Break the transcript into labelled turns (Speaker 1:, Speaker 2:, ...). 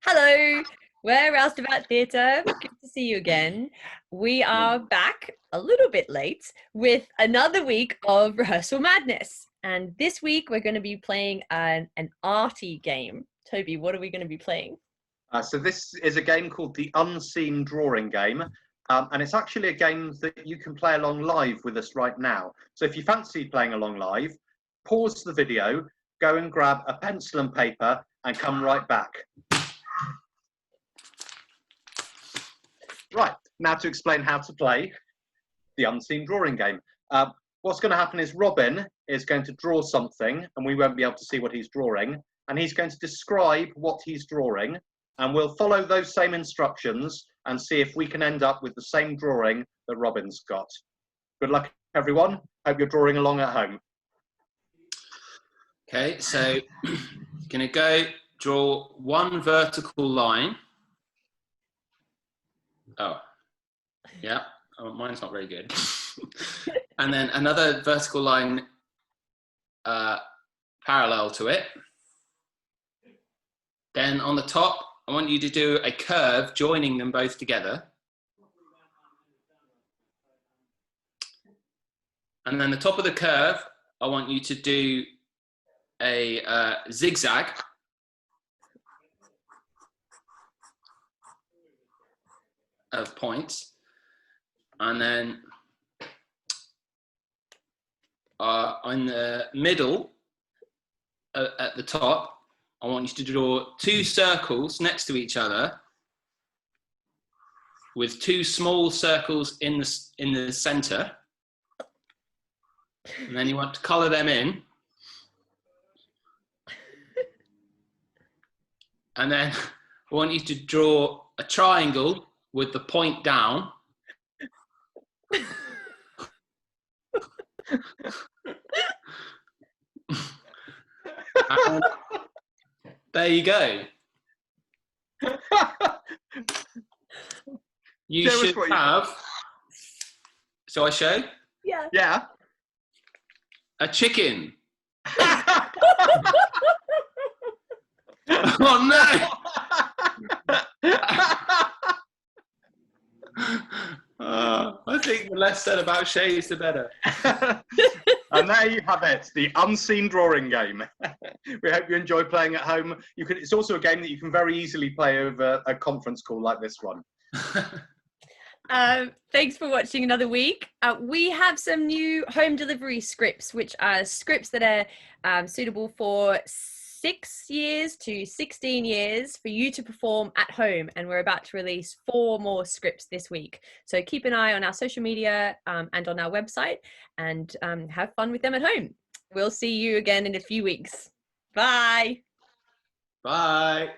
Speaker 1: Hello, we're Roustabout Theatre. Good to see you again. We are back a little bit late with another week of Rehearsal Madness. And this week we're going to be playing an arty game. Toby, what are we going to be playing?
Speaker 2: So this is a game called the Unseen Drawing Game. And it's actually a game that you can play along live with us right now. So if you fancy playing along live, pause the video, go and grab a pencil and paper and come right back. Right, now to explain how to play the Unseen Drawing Game. What's going to happen is Robin is going to draw something and we won't be able to see what he's drawing. And he's going to describe what he's drawing. And we'll follow those same instructions and see if we can end up with the same drawing that Robin's got. Good luck, everyone. Hope you're drawing along at home.
Speaker 3: Okay, so you're going to go draw one vertical line. Oh, yeah. Oh, mine's not very good. And then another vertical line parallel to it. Then on the top, I want you to do a curve joining them both together. And then the top of the curve, I want you to do a zigzag. Of points. And then in the middle, at the top, I want you to draw two circles next to each other with two small circles in the center. And then you want to color them in. And then I want you to draw a triangle with the point down. And there you go. You should have. So I show?
Speaker 1: Yeah.
Speaker 2: Yeah.
Speaker 3: A chicken. Oh no! I think the less said about shades, the better.
Speaker 2: And there you have it, the Unseen Drawing Game. We hope you enjoy playing at home. It's also a game that you can very easily play over a conference call like this one.
Speaker 1: Thanks for watching another week. We have some new home delivery scripts, which are scripts that are suitable for 6 years to 16 years for you to perform at home, and we're about to release 4 more scripts this week, so keep an eye on our social media and on our website, and have fun with them at home. We'll see you again in a few weeks. Bye.
Speaker 3: Bye.